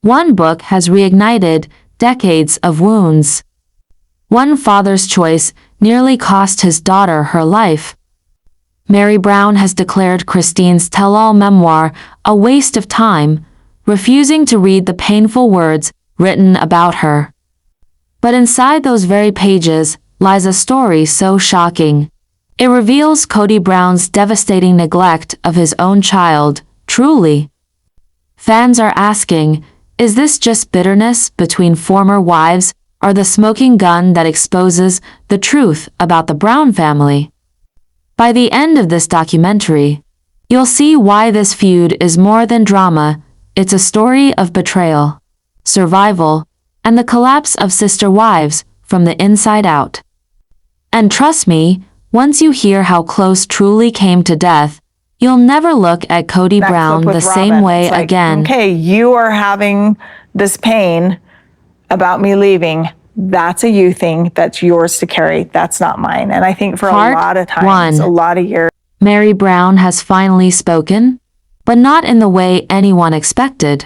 One book has reignited decades of wounds. One father's choice nearly cost his daughter her life. Meri Brown has declared Christine's tell-all memoir a waste of time, refusing to read the painful words written about her. But inside those very pages lies a story so shocking. It reveals Kody Brown's devastating neglect of his own child, truly. Fans are asking, is this just bitterness between former wives or the smoking gun that exposes the truth about the Brown family? By the end of this documentary, you'll see why this feud is more than drama. It's a story of betrayal, survival, and the collapse of sister wives from the inside out. And trust me, once you hear how close truly came to death, you'll never look at Kody Brown the same way again. Okay, you are having this pain about me leaving. That's a you thing. That's yours to carry. That's not mine. And I think for a lot of times, a lot of years, Meri Brown has finally spoken, but not in the way anyone expected.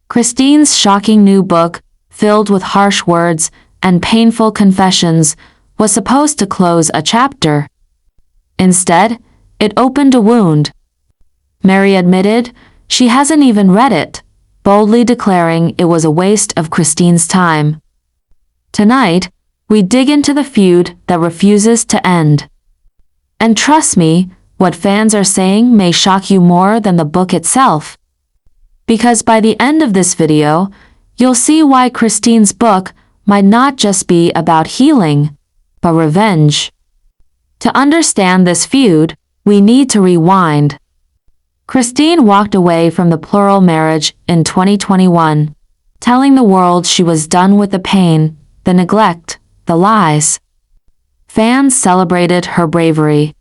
Christine's shocking new book, filled with harsh words and painful confessions, was supposed to close a chapter. Instead, it opened a wound. Meri admitted she hasn't even read it, boldly declaring it was a waste of Christine's time. Tonight, we dig into the feud that refuses to end. And trust me, what fans are saying may shock you more than the book itself. Because by the end of this video, you'll see why Christine's book might not just be about healing, but revenge. To understand this feud, we need to rewind. Christine walked away from the plural marriage in 2021, telling the world she was done with the pain, the neglect, the lies. Fans celebrated her bravery.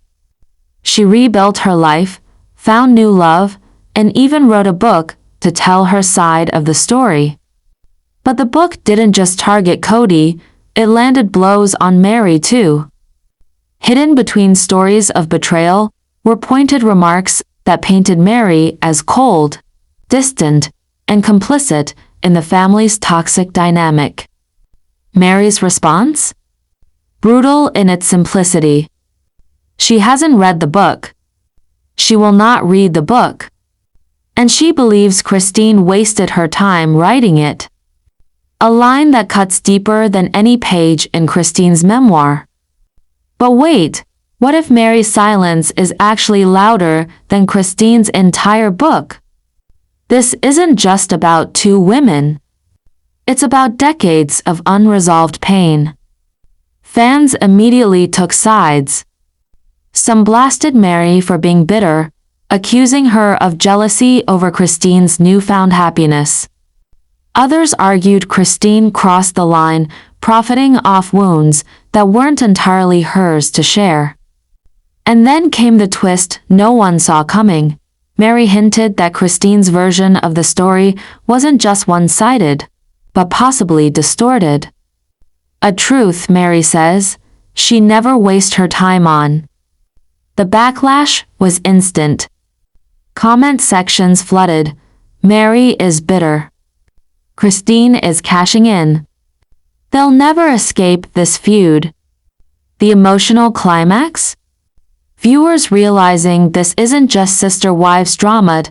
She rebuilt her life, found new love, and even wrote a book to tell her side of the story. But the book didn't just target Kody, it landed blows on Meri too. Hidden between stories of betrayal were pointed remarks that painted Meri as cold, distant, and complicit in the family's toxic dynamic. Meri's response? Brutal in its simplicity. She hasn't read the book. She will not read the book. And she believes Christine wasted her time writing it. A line that cuts deeper than any page in Christine's memoir. But wait, what if Meri's silence is actually louder than Christine's entire book? This isn't just about two women. It's about decades of unresolved pain. Fans immediately took sides. Some blasted Meri for being bitter, accusing her of jealousy over Christine's newfound happiness. Others argued Christine crossed the line, profiting off wounds that weren't entirely hers to share. And then came the twist no one saw coming. Meri hinted that Christine's version of the story wasn't just one-sided, but possibly distorted. A truth, Meri says, she never wasted her time on. The backlash was instant. Comment sections flooded. Meri is bitter. Christine is cashing in. They'll never escape this feud. The emotional climax? Viewers realizing this isn't just sister-wives drama,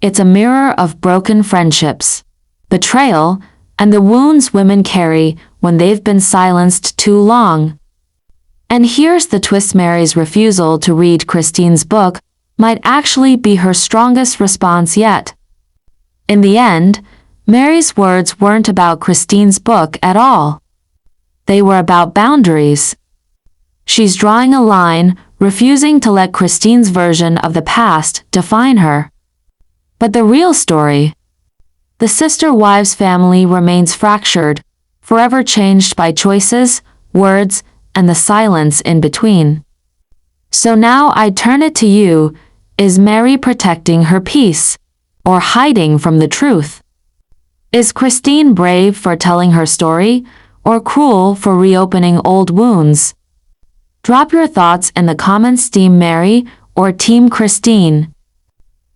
it's a mirror of broken friendships, betrayal, and the wounds women carry when they've been silenced too long. And here's the twist: Meri's refusal to read Christine's book might actually be her strongest response yet. In the end, Meri's words weren't about Christine's book at all. They were about boundaries. She's drawing a line, refusing to let Christine's version of the past define her. But the real story? The sister-wives family remains fractured, forever changed by choices, words, and the silence in between. So now I turn it to you, is Meri protecting her peace, or hiding from the truth? Is Christine brave for telling her story, or cruel for reopening old wounds? Drop your thoughts in the comments, Team Meri or Team Christine.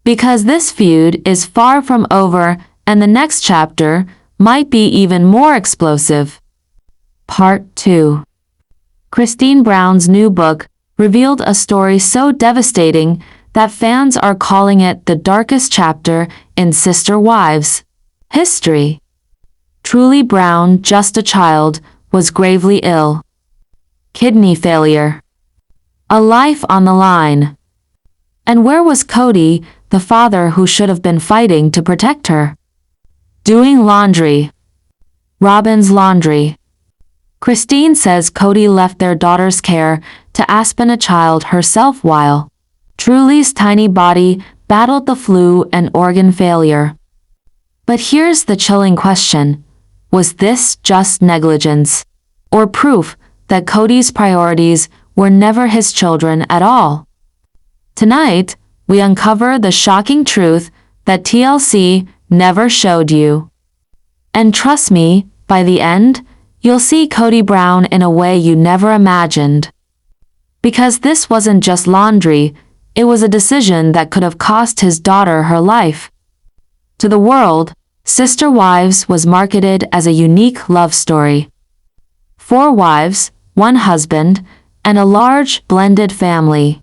Because this feud is far from over, and the next chapter might be even more explosive. Part 2. Kody Brown's new book revealed a story so devastating that fans are calling it the darkest chapter in Sister Wives history. Kody Brown, just a child, was gravely ill. Kidney failure. A life on the line. And where was Kody, the father who should have been fighting to protect her? Doing laundry. Robyn's laundry. Christine says Kody left their daughter's care to Aspyn, a child herself, while Truly's tiny body battled the flu and organ failure. But here's the chilling question. Was this just negligence, or proof that Kody's priorities were never his children at all? Tonight, we uncover the shocking truth that TLC never showed you. And trust me, by the end, you'll see Kody Brown in a way you never imagined. Because this wasn't just laundry, it was a decision that could have cost his daughter her life. To the world, Sister Wives was marketed as a unique love story. 4 wives, 1 husband, and a large, blended family.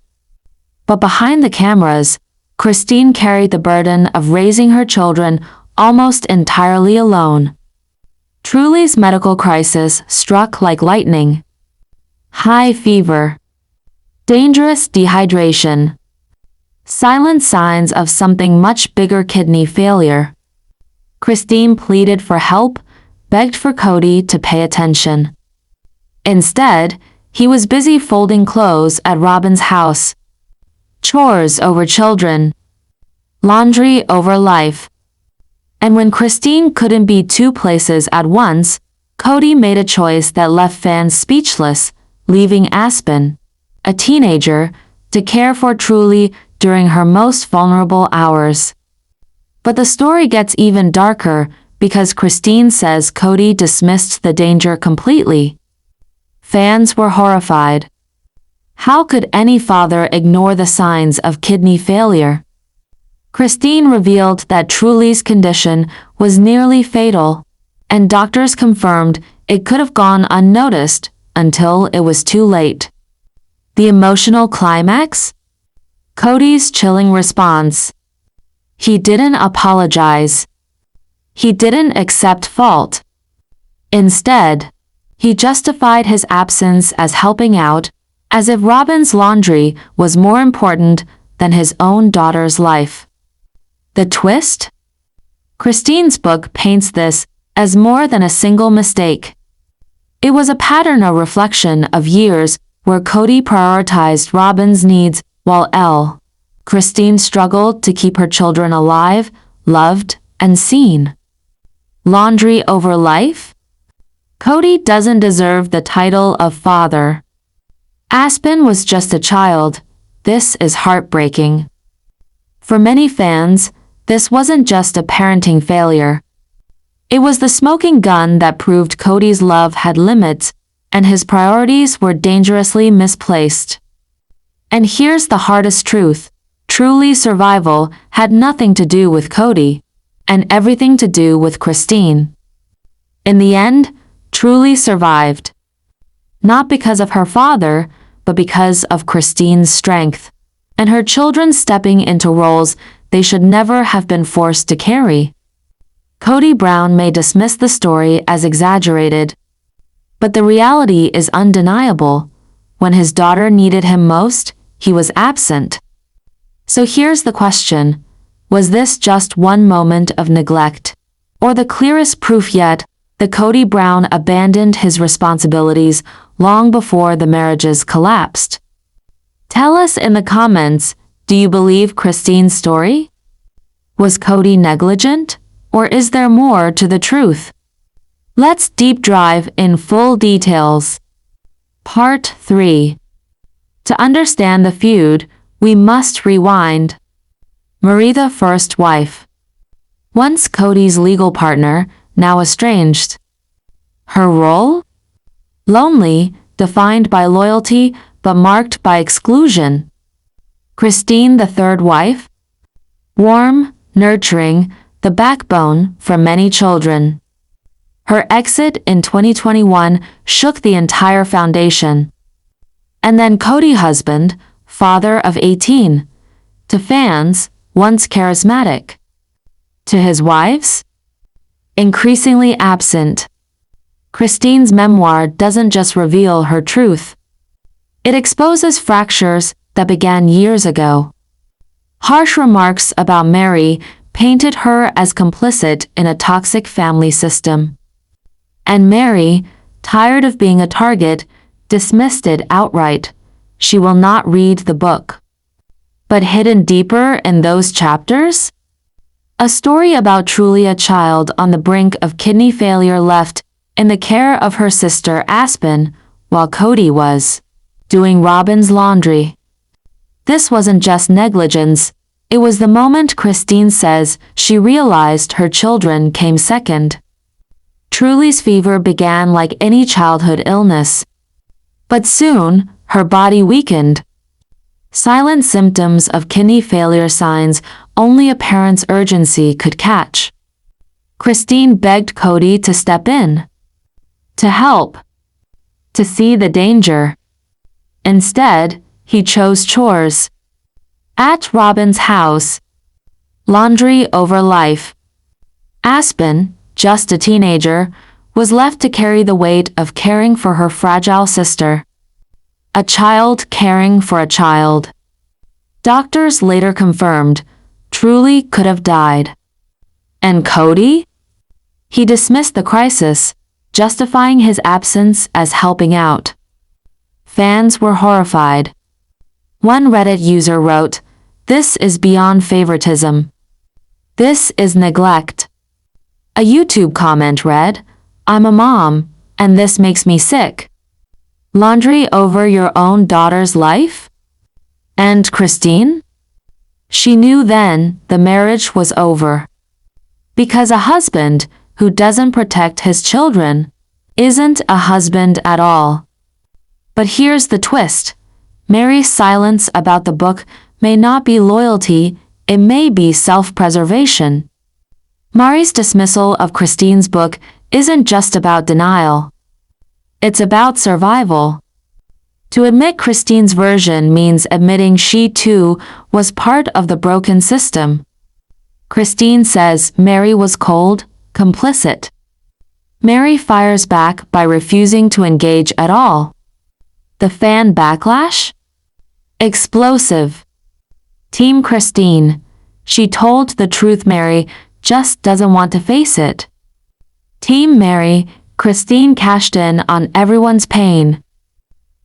But behind the cameras, Christine carried the burden of raising her children almost entirely alone. Truly's medical crisis struck like lightning. High fever. Dangerous dehydration. Silent signs of something much bigger: kidney failure. Christine pleaded for help, begged for Kody to pay attention. Instead, he was busy folding clothes at Robyn's house. Chores over children. Laundry over life. And when Christine couldn't be 2 places at once, Kody made a choice that left fans speechless, leaving Aspyn, a teenager, to care for Truly during her most vulnerable hours. But the story gets even darker because Christine says Kody dismissed the danger completely. Fans were horrified. How could any father ignore the signs of kidney failure? Christine revealed that Truly's condition was nearly fatal, and doctors confirmed it could have gone unnoticed until it was too late. The emotional climax? Kody's chilling response. He didn't apologize. He didn't accept fault. Instead, he justified his absence as helping out, as if Robyn's laundry was more important than his own daughter's life. The twist? Christine's book paints this as more than a single mistake. It was a pattern, a reflection of years where Kody prioritized Robyn's needs while Christine struggled to keep her children alive, loved, and seen. Laundry over life? Kody doesn't deserve the title of father. Aspyn was just a child. This is heartbreaking. For many fans, this wasn't just a parenting failure. It was the smoking gun that proved Kody's love had limits and his priorities were dangerously misplaced. And here's the hardest truth. Truly's survival had nothing to do with Kody, and everything to do with Christine. In the end, Truly survived. Not because of her father, but because of Christine's strength, and her children stepping into roles they should never have been forced to carry. Kody Brown may dismiss the story as exaggerated, but the reality is undeniable. When his daughter needed him most, he was absent. So here's the question. Was this just one moment of neglect? Or the clearest proof yet that Kody Brown abandoned his responsibilities long before the marriages collapsed? Tell us in the comments, do you believe Christine's story? Was Kody negligent? Or is there more to the truth? Let's deep dive in full details. Part 3. To understand the feud, we must rewind. Meri, the first wife. Once Kody's legal partner, now estranged. Her role? Lonely, defined by loyalty, but marked by exclusion. Christine, the third wife? Warm, nurturing, the backbone for many children. Her exit in 2021 shook the entire foundation. And then Kody husband, father of 18. To fans, once charismatic. To his wives? Increasingly absent. Christine's memoir doesn't just reveal her truth. It exposes fractures that began years ago. Harsh remarks about Meri painted her as complicit in a toxic family system. And Meri, tired of being a target, dismissed it outright. She will not read the book. But hidden deeper in those chapters? A story about truly a child on the brink of kidney failure left in the care of her sister Aspyn, while Kody was doing Robyn's laundry. This wasn't just negligence, it was the moment Christine says she realized her children came second. Truly's fever began like any childhood illness. But soon, her body weakened. Silent symptoms of kidney failure, signs only a parent's urgency could catch. Christine begged Kody to step in. To help. To see the danger. Instead, he chose chores. At Robyn's house. Laundry over life. Aspyn, just a teenager, was left to carry the weight of caring for her fragile sister. A child caring for a child. Doctors later confirmed, Truly could have died. And Kody? He dismissed the crisis, justifying his absence as helping out. Fans were horrified. One Reddit user wrote, "This is beyond favoritism. This is neglect." A YouTube comment read, "I'm a mom, and this makes me sick. Laundry over your own daughter's life?" And Christine? She knew then the marriage was over. Because a husband who doesn't protect his children isn't a husband at all. But here's the twist. Meri's silence about the book may not be loyalty, it may be self-preservation. Meri's dismissal of Christine's book isn't just about denial. It's about survival. To admit Christine's version means admitting she too was part of the broken system. Christine says Meri was cold, complicit. Meri fires back by refusing to engage at all. The fan backlash? Explosive. Team Christine. She told the truth, Meri just doesn't want to face it. Team Meri, Christine cashed in on everyone's pain.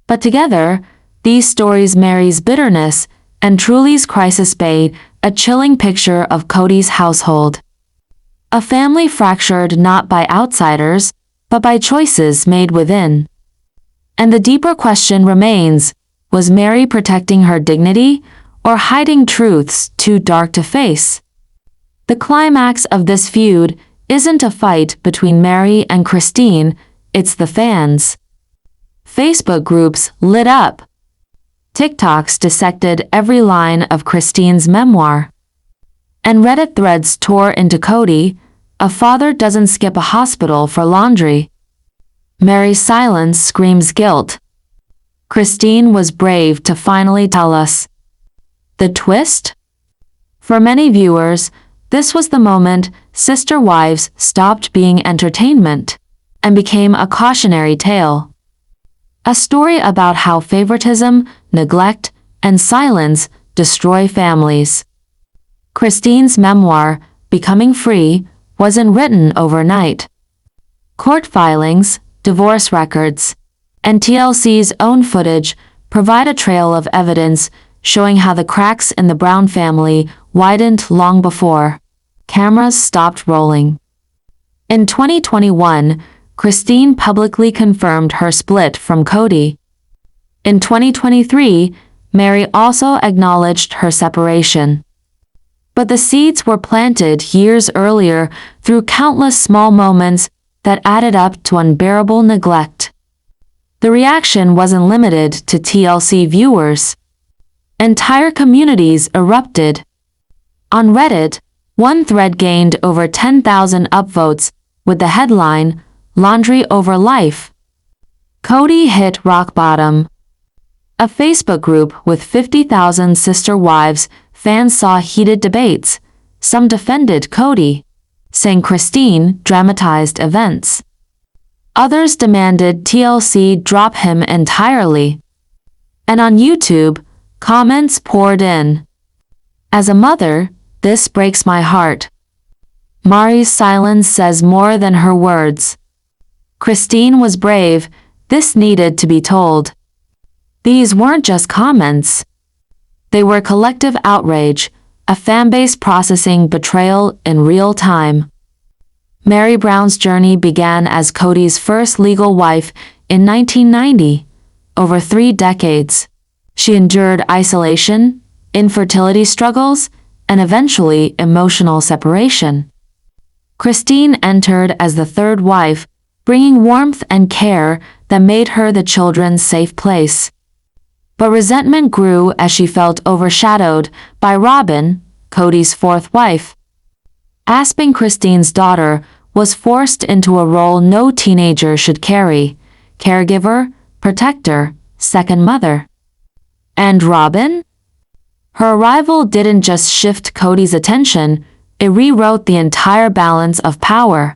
But together, these stories, Meri's bitterness and Truly's crisis, paint a chilling picture of Kody's household. A family fractured not by outsiders, but by choices made within. And the deeper question remains, was Meri protecting her dignity or hiding truths too dark to face? The climax of this feud isn't a fight between Meri and Christine, it's the fans. Facebook groups lit up. TikToks dissected every line of Christine's memoir. And Reddit threads tore into Kody, a father doesn't skip a hospital for laundry. Meri's silence screams guilt. Christine was brave to finally tell us. The twist? For many viewers, this was the moment Sister Wives stopped being entertainment and became a cautionary tale. A story about how favoritism, neglect, and silence destroy families. Christine's memoir, Becoming Free, wasn't written overnight. Court filings, divorce records, and TLC's own footage provide a trail of evidence showing how the cracks in the Brown family widened long before cameras stopped rolling. In 2021, Christine publicly confirmed her split from Kody. In 2023, Meri also acknowledged her separation. But the seeds were planted years earlier through countless small moments that added up to unbearable neglect. The reaction wasn't limited to TLC viewers. Entire communities erupted. On Reddit, One thread gained over 10,000 upvotes with the headline, "Laundry Over Life." Kody hit rock bottom. A Facebook group with 50,000 sister wives fans saw heated debates. Some defended Kody, saying Christine dramatized events. Others demanded TLC drop him entirely. And on YouTube, comments poured in. "As a mother, this breaks my heart. Meri's silence says more than her words. Christine was brave, this needed to be told." These weren't just comments. They were collective outrage, a fanbase processing betrayal in real time. Meri Brown's journey began as Kody's first legal wife in 1990. Over 3 decades, she endured isolation, infertility struggles, and eventually emotional separation. Christine entered as the third wife, bringing warmth and care that made her the children's safe place. But resentment grew as she felt overshadowed by Robyn, Kody's fourth wife. Aspyn, Christine's daughter, was forced into a role no teenager should carry: caregiver, protector, second mother. And Robyn? Her arrival didn't just shift Kody's attention, it rewrote the entire balance of power.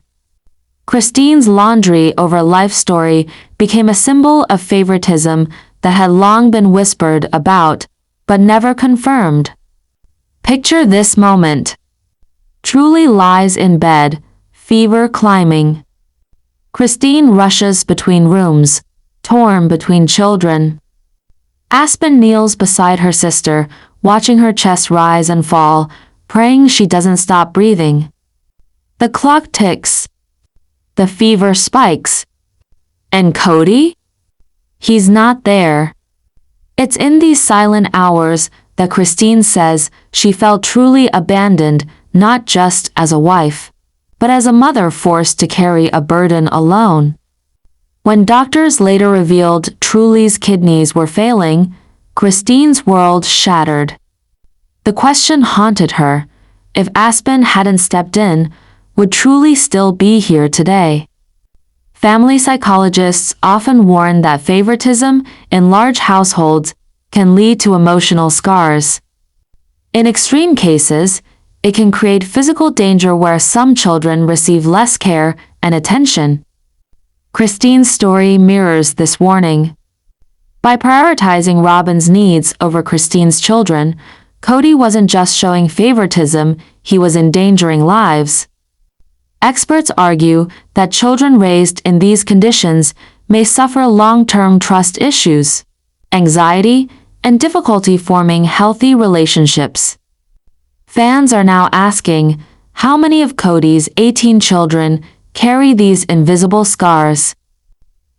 Christine's laundry over life story became a symbol of favoritism that had long been whispered about, but never confirmed. Picture this moment. Truly lies in bed, fever climbing. Christine rushes between rooms, torn between children. Aspyn kneels beside her sister, watching her chest rise and fall, praying she doesn't stop breathing. The clock ticks. The fever spikes. And Kody? He's not there. It's in these silent hours that Christine says she felt truly abandoned, not just as a wife, but as a mother forced to carry a burden alone. When doctors later revealed Truly's kidneys were failing, Christine's world shattered. The question haunted her: if Aspyn hadn't stepped in, would Truly still be here today? Family psychologists often warn that favoritism in large households can lead to emotional scars. In extreme cases, it can create physical danger where some children receive less care and attention. Christine's story mirrors this warning. By prioritizing Robyn's needs over Christine's children, Kody wasn't just showing favoritism, he was endangering lives. Experts argue that children raised in these conditions may suffer long-term trust issues, anxiety, and difficulty forming healthy relationships. Fans are now asking, how many of Kody's 18 children carry these invisible scars?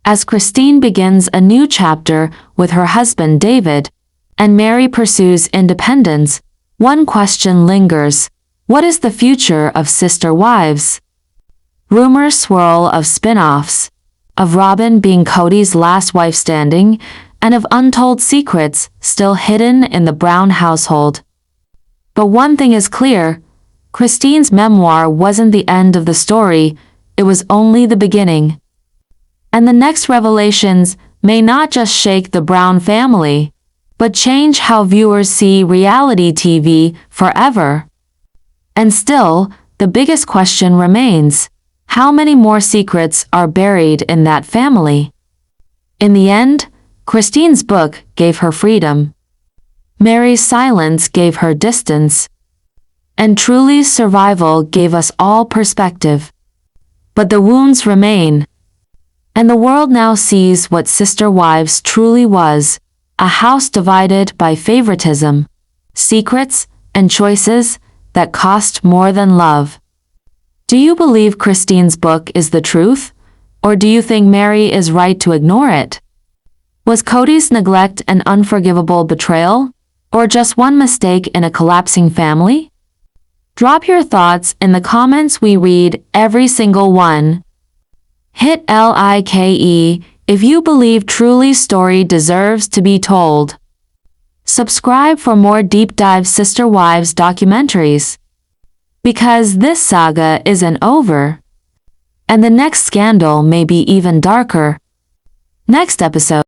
As Christine begins a new chapter with her husband David, and Meri pursues independence, one question lingers: what is the future of sister wives? Rumors swirl of spin-offs, of Robyn being Kody's last wife standing, and of untold secrets still hidden in the Brown household. But one thing is clear: Christine's memoir wasn't the end of the story, it was only the beginning. And the next revelations may not just shake the Brown family, but change how viewers see reality TV forever. And still, the biggest question remains: how many more secrets are buried in that family? In the end, Christine's book gave her freedom. Meri's silence gave her distance. And Truly's survival gave us all perspective. But the wounds remain. And the world now sees what Sister Wives truly was: a house divided by favoritism, secrets, and choices that cost more than love. Do you believe Christine's book is the truth? Or do you think Meri is right to ignore it? Was Kody's neglect an unforgivable betrayal? Or just one mistake in a collapsing family? Drop your thoughts in the comments, we read every single one. Hit like if you believe Truly's story deserves to be told. Subscribe for more deep dive Sister Wives documentaries. Because this saga isn't over. And the next scandal may be even darker. Next episode.